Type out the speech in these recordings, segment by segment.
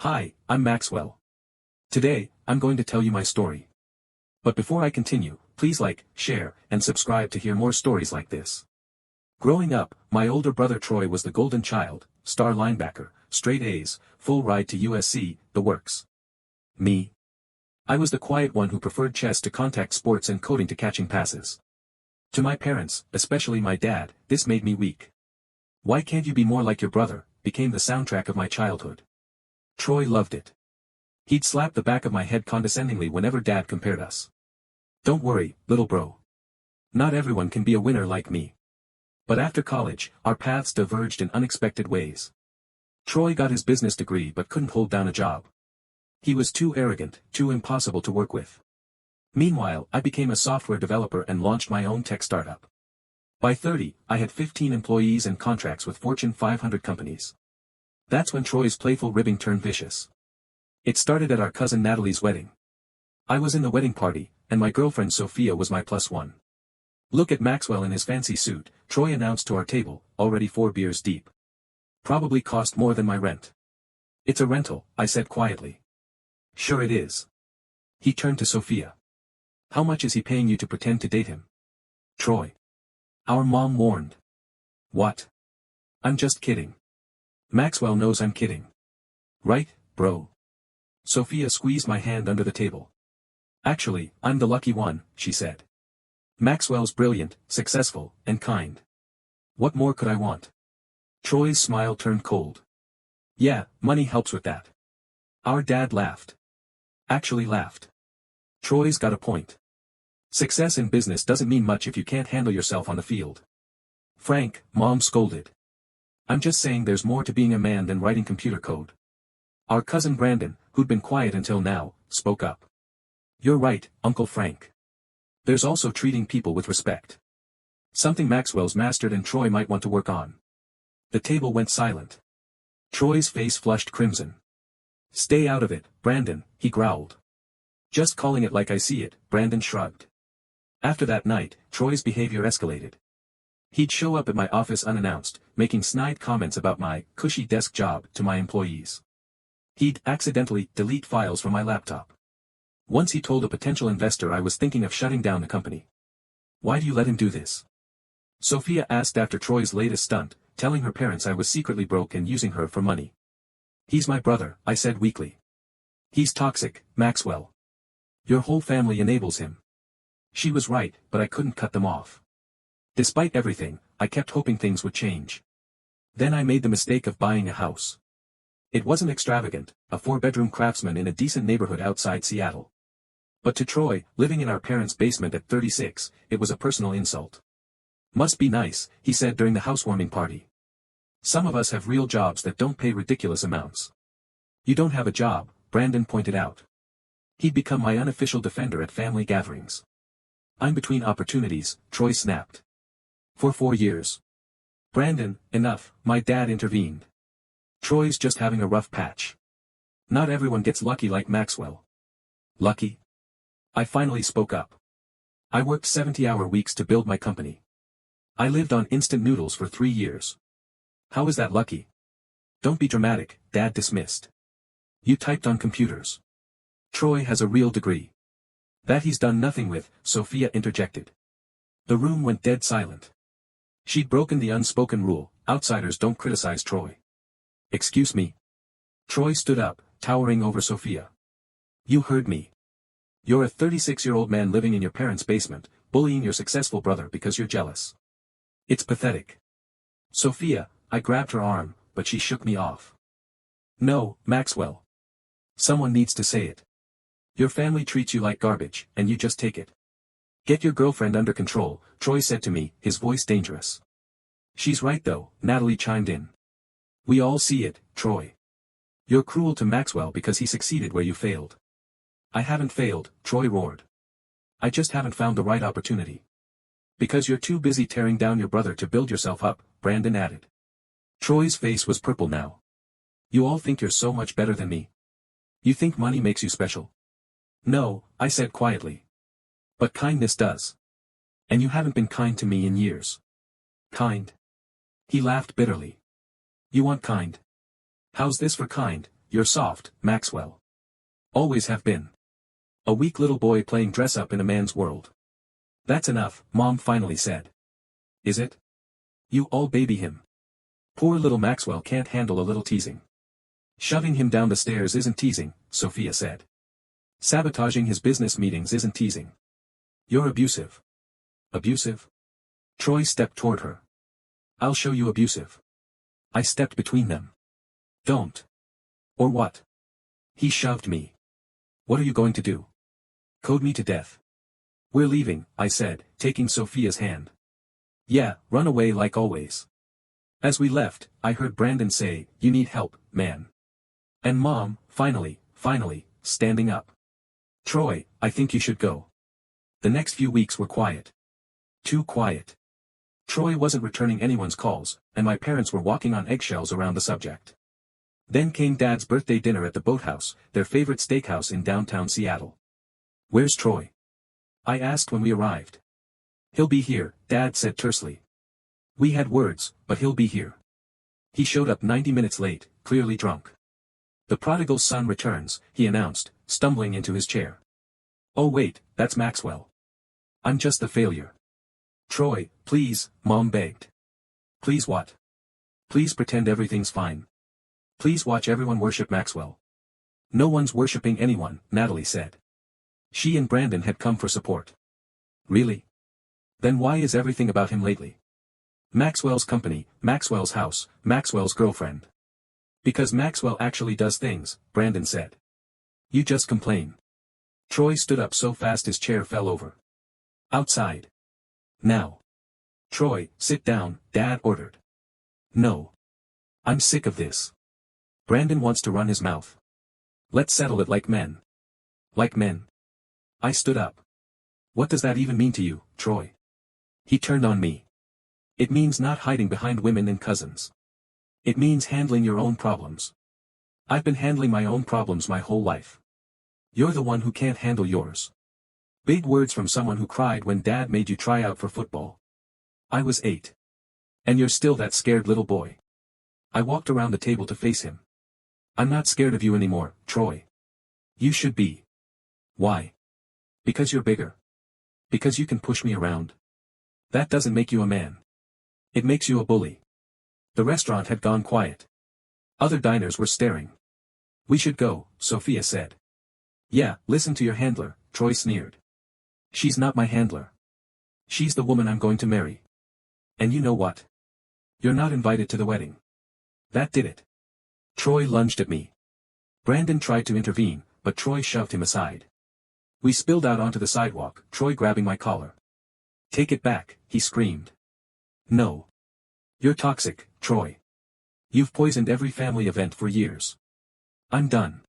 Hi, I'm Maxwell. Today, I'm going to tell you my story. But before I continue, please like, share, and subscribe to hear more stories like this. Growing up, my older brother Troy was the golden child, star linebacker, straight A's, full ride to USC, the works. Me? I was the quiet one who preferred chess to contact sports and coding to catching passes. To my parents, especially my dad, this made me weak. "Why can't you be more like your brother?" became the soundtrack of my childhood. Troy loved it. He'd slap the back of my head condescendingly whenever Dad compared us. "Don't worry, little bro. Not everyone can be a winner like me." But after college, our paths diverged in unexpected ways. Troy got his business degree but couldn't hold down a job. He was too arrogant, too impossible to work with. Meanwhile, I became a software developer and launched my own tech startup. By 30, I had 15 employees and contracts with Fortune 500 companies. That's when Troy's playful ribbing turned vicious. It started at our cousin Natalie's wedding. I was in the wedding party, and my girlfriend Sophia was my plus one. "Look at Maxwell in his fancy suit," Troy announced to our table, already 4 beers deep. "Probably cost more than my rent." "It's a rental," I said quietly. "Sure it is." He turned to Sophia. "How much is he paying you to pretend to date him?" "Troy. Our mom warned." "What?" "I'm just kidding. Maxwell knows I'm kidding. Right, bro?" Sophia squeezed my hand under the table. "Actually, I'm the lucky one," she said. "Maxwell's brilliant, successful, and kind. What more could I want?" Troy's smile turned cold. "Yeah, money helps with that." Our dad laughed. Actually laughed. Troy's got a point. Success in business doesn't mean much if you can't handle yourself on the field. "Frank," Mom scolded. "I'm just saying there's more to being a man than writing computer code." Our cousin Brandon, who'd been quiet until now, spoke up. "You're right, Uncle Frank. There's also treating people with respect. Something Maxwell's mastered and Troy might want to work on." The table went silent. Troy's face flushed crimson. "Stay out of it, Brandon," he growled. "Just calling it like I see it," Brandon shrugged. After that night, Troy's behavior escalated. He'd show up at my office unannounced, making snide comments about my cushy desk job to my employees. He'd accidentally delete files from my laptop. Once he told a potential investor I was thinking of shutting down the company. "Why do you let him do this?" Sophia asked after Troy's latest stunt, telling her parents I was secretly broke and using her for money. "He's my brother," I said weakly. "He's toxic, Maxwell. Your whole family enables him." She was right, but I couldn't cut them off. Despite everything, I kept hoping things would change. Then I made the mistake of buying a house. It wasn't extravagant, a 4-bedroom craftsman in a decent neighborhood outside Seattle. But to Troy, living in our parents' basement at 36, it was a personal insult. "Must be nice," he said during the housewarming party. "Some of us have real jobs that don't pay ridiculous amounts." "You don't have a job," Brandon pointed out. He'd become my unofficial defender at family gatherings. "I'm between opportunities," Troy snapped. "For 4 years." "Brandon, enough," my dad intervened. "Troy's just having a rough patch. Not everyone gets lucky like Maxwell." "Lucky?" I finally spoke up. "I worked 70-hour weeks to build my company. I lived on instant noodles for 3 years. How is that lucky?" "Don't be dramatic," Dad dismissed. "You typed on computers. Troy has a real degree." "That he's done nothing with," Sophia interjected. The room went dead silent. She'd broken the unspoken rule, outsiders don't criticize Troy. "Excuse me." Troy stood up, towering over Sophia. "You heard me. You're a 36-year-old man living in your parents' basement, bullying your successful brother because you're jealous. It's pathetic." "Sophia," I grabbed her arm, but she shook me off. "No, Maxwell. Someone needs to say it. Your family treats you like garbage, and you just take it." "Get your girlfriend under control," Troy said to me, his voice dangerous. "She's right though," Natalie chimed in. "We all see it, Troy. You're cruel to Maxwell because he succeeded where you failed." "I haven't failed," Troy roared. "I just haven't found the right opportunity." "Because you're too busy tearing down your brother to build yourself up," Brandon added. Troy's face was purple now. "You all think you're so much better than me. You think money makes you special." "No," I said quietly. "But kindness does. And you haven't been kind to me in years." "Kind?" He laughed bitterly. "You want kind? How's this for kind? you're soft, Maxwell. Always have been. A weak little boy playing dress-up in a man's world. That's enough, Mom finally said. Is it? You all baby him. Poor little Maxwell can't handle a little teasing. Shoving him down the stairs isn't teasing, Sophia said. Sabotaging his business meetings isn't teasing. You're abusive. Abusive? Troy stepped toward her. I'll show you abusive. I stepped between them. Don't. Or what? He shoved me. What are you going to do? Code me to death. We're leaving, I said, taking Sophia's hand. Yeah, run away like always. As we left, I heard Brandon say, you need help, man. And Mom, finally, standing up. Troy, I think you should go. The next few weeks were quiet. Too quiet. Troy wasn't returning anyone's calls, and my parents were walking on eggshells around the subject. Then came Dad's birthday dinner at the Boathouse, their favorite steakhouse in downtown Seattle. Where's Troy? I asked when we arrived. He'll be here, Dad said tersely. We had words, but he'll be here. He showed up 90 minutes late, clearly drunk. The prodigal son returns, he announced, stumbling into his chair. Oh wait, that's Maxwell. I'm just the failure. Troy, please, Mom begged. Please what? Please pretend everything's fine. Please watch everyone worship Maxwell. No one's worshiping anyone, Natalie said. She and Brandon had come for support. Really? Then why is everything about him lately? Maxwell's company, Maxwell's house, Maxwell's girlfriend. Because Maxwell actually does things, Brandon said. You just complain. Troy stood up so fast his chair fell over. Outside. Now. Troy, sit down, Dad ordered. No. I'm sick of this. Brandon wants to run his mouth. Let's settle it like men. Like men. I stood up. What does that even mean to you, Troy? He turned on me. It means not hiding behind women and cousins. It means handling your own problems. I've been handling my own problems my whole life. You're the one who can't handle yours. Big words from someone who cried when Dad made you try out for football. I was 8. And you're still that scared little boy. I walked around the table to face him. I'm not scared of you anymore, Troy. You should be. Why? Because you're bigger. Because you can push me around. That doesn't make you a man. It makes you a bully. The restaurant had gone quiet. Other diners were staring. We should go, Sophia said. Yeah, listen to your handler, Troy sneered. She's not my handler. She's the woman I'm going to marry. And you know what? You're not invited to the wedding. That did it. Troy lunged at me. Brandon tried to intervene, but Troy shoved him aside. We spilled out onto the sidewalk, Troy grabbing my collar. Take it back, he screamed. No. You're toxic, Troy. You've poisoned every family event for years. I'm done.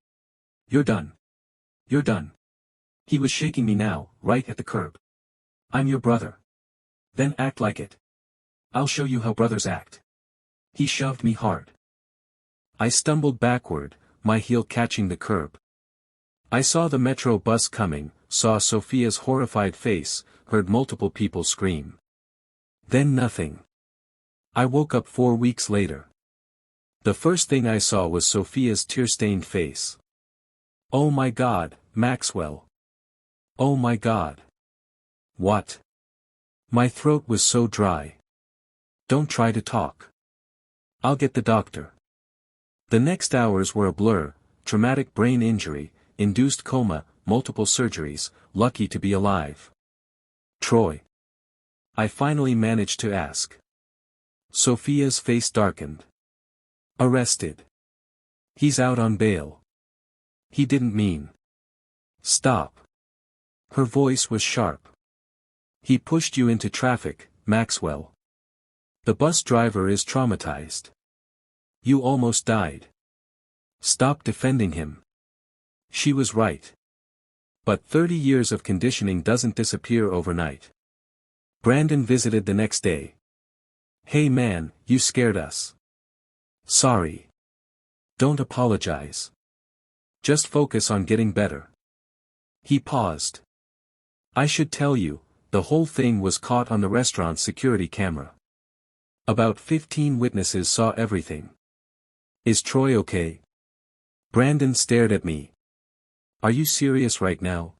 You're done. You're done. He was shaking me now, right at the curb. I'm your brother. Then act like it. I'll show you how brothers act. He shoved me hard. I stumbled backward, my heel catching the curb. I saw the metro bus coming, saw Sophia's horrified face, heard multiple people scream. Then nothing. I woke up 4 weeks later. The first thing I saw was Sophia's tear-stained face. Oh my God, Maxwell. Oh my God. What? My throat was so dry. Don't try to talk. I'll get the doctor. The next hours were a blur, traumatic brain injury, induced coma, multiple surgeries, lucky to be alive. Troy. I finally managed to ask. Sophia's face darkened. Arrested. He's out on bail. He didn't mean. Stop. Her voice was sharp. He pushed you into traffic, Maxwell. The bus driver is traumatized. You almost died. Stop defending him. She was right. But 30 years of conditioning doesn't disappear overnight. Brandon visited the next day. Hey man, you scared us. Sorry. Don't apologize. Just focus on getting better. He paused. I should tell you, the whole thing was caught on the restaurant's security camera. About 15 witnesses saw everything. Is Troy okay? Brandon stared at me. Are you serious right now?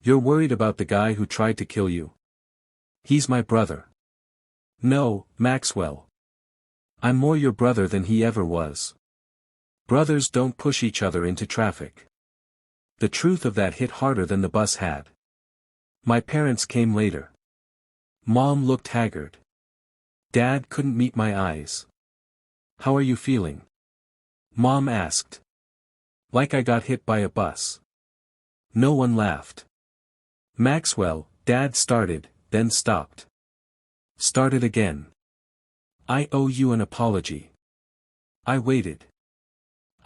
You're worried about the guy who tried to kill you? He's my brother. No, Maxwell. I'm more your brother than he ever was. Brothers don't push each other into traffic. The truth of that hit harder than the bus had. My parents came later. Mom looked haggard. Dad couldn't meet my eyes. How are you feeling? Mom asked. Like I got hit by a bus. No one laughed. Maxwell, Dad started, then stopped. Started again. I owe you an apology. I waited.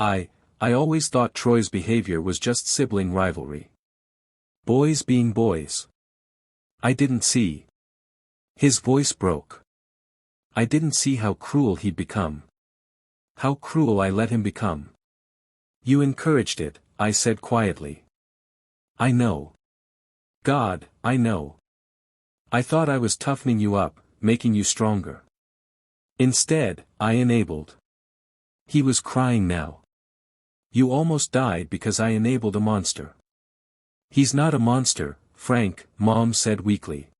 I always thought Troy's behavior was just sibling rivalry. Boys being boys. I didn't see. His voice broke. I didn't see how cruel he'd become. How cruel I let him become. You encouraged it, I said quietly. I know. God, I know. I thought I was toughening you up, making you stronger. Instead, I enabled. He was crying now. You almost died because I enabled a monster. He's not a monster, Frank, Mom said weakly.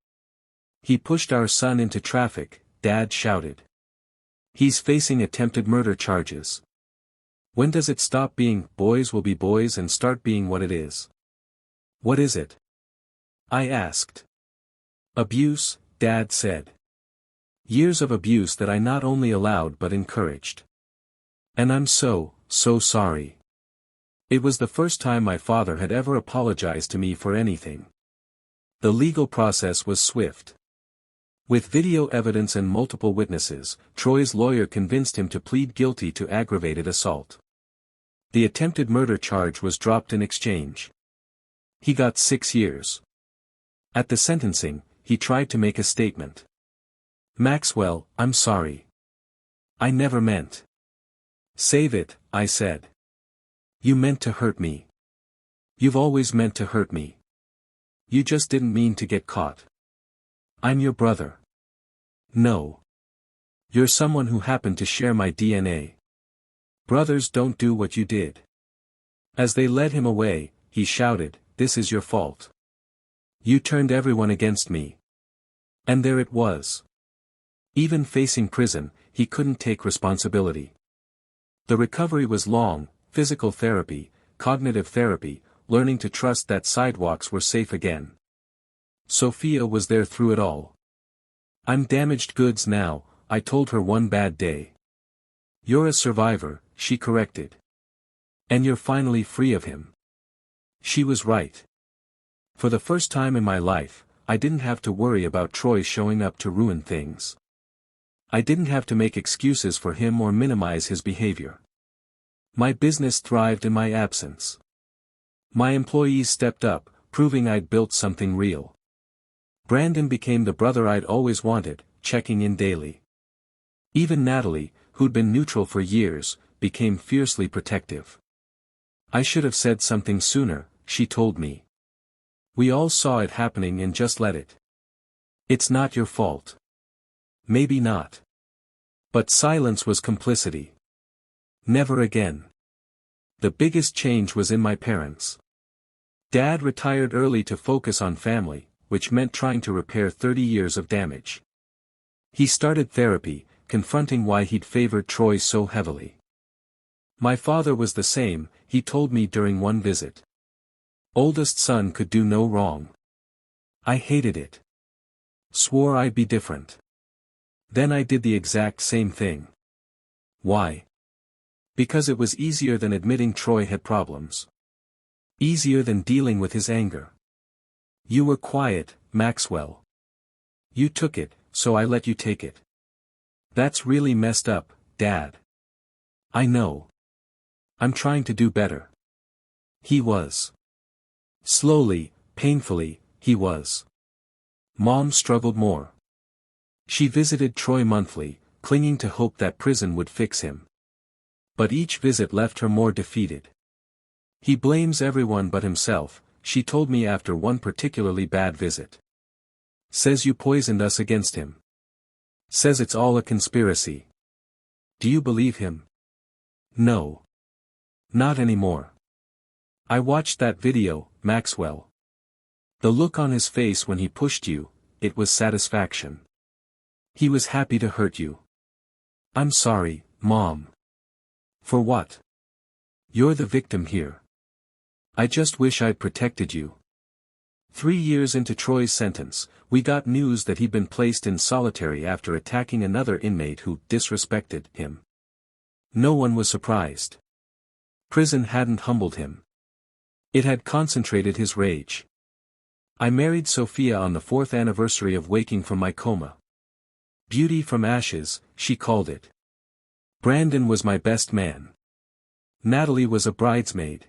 He pushed our son into traffic, Dad shouted. He's facing attempted murder charges. When does it stop being boys will be boys and start being what it is? What is it? I asked. Abuse, Dad said. Years of abuse that I not only allowed but encouraged. And I'm so sorry. It was the first time my father had ever apologized to me for anything. The legal process was swift. With video evidence and multiple witnesses, Troy's lawyer convinced him to plead guilty to aggravated assault. The attempted murder charge was dropped in exchange. He got 6 years. At the sentencing, he tried to make a statement. Maxwell, I'm sorry. I never meant. Save it, I said. You meant to hurt me. You've always meant to hurt me. You just didn't mean to get caught. I'm your brother. No. You're someone who happened to share my DNA. Brothers don't do what you did. As they led him away, he shouted, This is your fault. You turned everyone against me. And there it was. Even facing prison, he couldn't take responsibility. The recovery was long, physical therapy, cognitive therapy, learning to trust that sidewalks were safe again. Sophia was there through it all. I'm damaged goods now, I told her one bad day. You're a survivor, she corrected. And you're finally free of him. She was right. For the first time in my life, I didn't have to worry about Troy showing up to ruin things. I didn't have to make excuses for him or minimize his behavior. My business thrived in my absence. My employees stepped up, proving I'd built something real. Brandon became the brother I'd always wanted, checking in daily. Even Natalie, who'd been neutral for years, became fiercely protective. I should have said something sooner, she told me. We all saw it happening and just let it. It's not your fault. Maybe not. But silence was complicity. Never again. The biggest change was in my parents. Dad retired early to focus on family, which meant trying to repair 30 years of damage. He started therapy, confronting why he'd favored Troy so heavily. My father was the same, he told me during one visit. Oldest son could do no wrong. I hated it. Swore I'd be different. Then I did the exact same thing. Why? Because it was easier than admitting Troy had problems. Easier than dealing with his anger. You were quiet, Maxwell. You took it, so I let you take it. That's really messed up, Dad. I know. I'm trying to do better. He was. Slowly, painfully, he was. Mom struggled more. She visited Troy monthly, clinging to hope that prison would fix him. But each visit left her more defeated. He blames everyone but himself, she told me after one particularly bad visit. Says you poisoned us against him. Says it's all a conspiracy. Do you believe him? No. Not anymore. I watched that video, Maxwell. The look on his face when he pushed you, it was satisfaction. He was happy to hurt you. I'm sorry, Mom. For what? You're the victim here. I just wish I'd protected you. 3 years into Troy's sentence, we got news that he'd been placed in solitary after attacking another inmate who disrespected him. No one was surprised. Prison hadn't humbled him. It had concentrated his rage. I married Sophia on the 4th anniversary of waking from my coma. Beauty from ashes, she called it. Brandon was my best man. Natalie was a bridesmaid.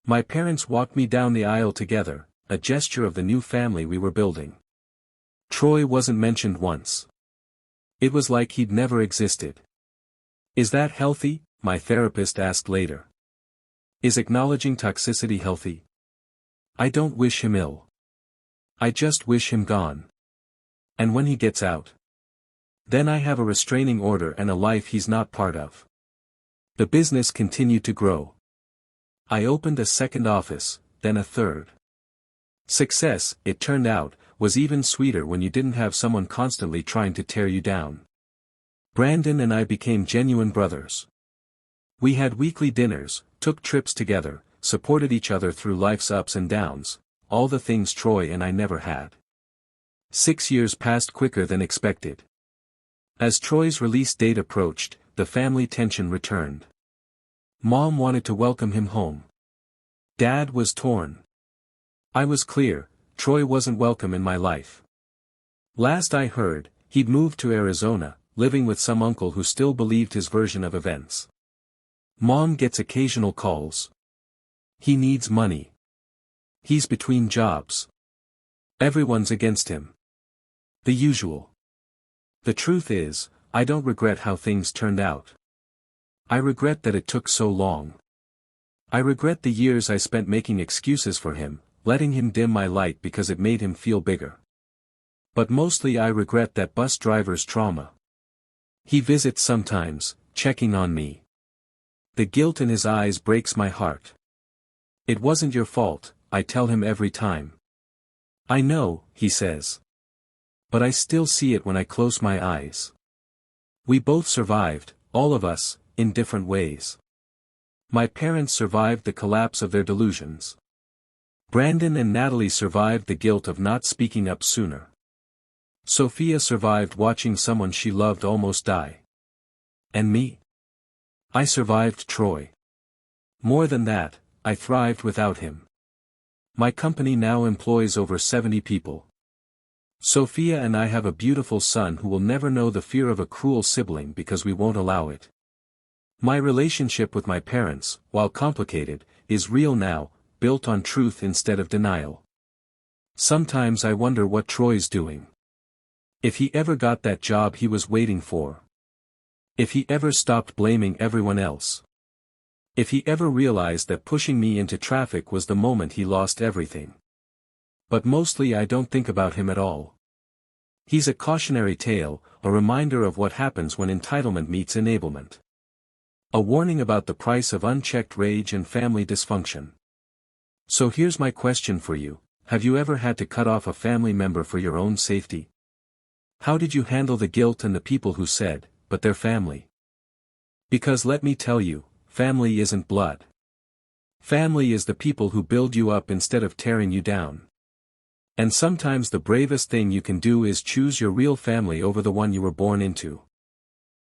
My parents walked me down the aisle together, a gesture of the new family we were building. Troy wasn't mentioned once. It was like he'd never existed. Is that healthy? My therapist asked later. Is acknowledging toxicity healthy? I don't wish him ill. I just wish him gone. And when he gets out, then I have a restraining order and a life he's not part of. The business continued to grow. I opened a second office, then a third. Success, it turned out, was even sweeter when you didn't have someone constantly trying to tear you down. Brandon and I became genuine brothers. We had weekly dinners, took trips together, supported each other through life's ups and downs, all the things Troy and I never had. 6 years passed quicker than expected. As Troy's release date approached, the family tension returned. Mom wanted to welcome him home. Dad was torn. I was clear, Troy wasn't welcome in my life. Last I heard, he'd moved to Arizona, living with some uncle who still believed his version of events. Mom gets occasional calls. He needs money. He's between jobs. Everyone's against him. The usual. The truth is, I don't regret how things turned out. I regret that it took so long. I regret the years I spent making excuses for him, letting him dim my light because it made him feel bigger. But mostly I regret that bus driver's trauma. He visits sometimes, checking on me. The guilt in his eyes breaks my heart. It wasn't your fault, I tell him every time. I know, he says. But I still see it when I close my eyes. We both survived, all of us, in different ways. My parents survived the collapse of their delusions. Brandon and Natalie survived the guilt of not speaking up sooner. Sophia survived watching someone she loved almost die. And me? I survived Troy. More than that, I thrived without him. My company now employs over 70 people. Sophia and I have a beautiful son who will never know the fear of a cruel sibling because we won't allow it. My relationship with my parents, while complicated, is real now, built on truth instead of denial. Sometimes I wonder what Troy's doing. If he ever got that job he was waiting for. If he ever stopped blaming everyone else. If he ever realized that pushing me into traffic was the moment he lost everything. But mostly I don't think about him at all. He's a cautionary tale, a reminder of what happens when entitlement meets enablement. A warning about the price of unchecked rage and family dysfunction. So here's my question for you, have you ever had to cut off a family member for your own safety? How did you handle the guilt and the people who said, but they're family? Because let me tell you, family isn't blood. Family is the people who build you up instead of tearing you down. And sometimes the bravest thing you can do is choose your real family over the one you were born into.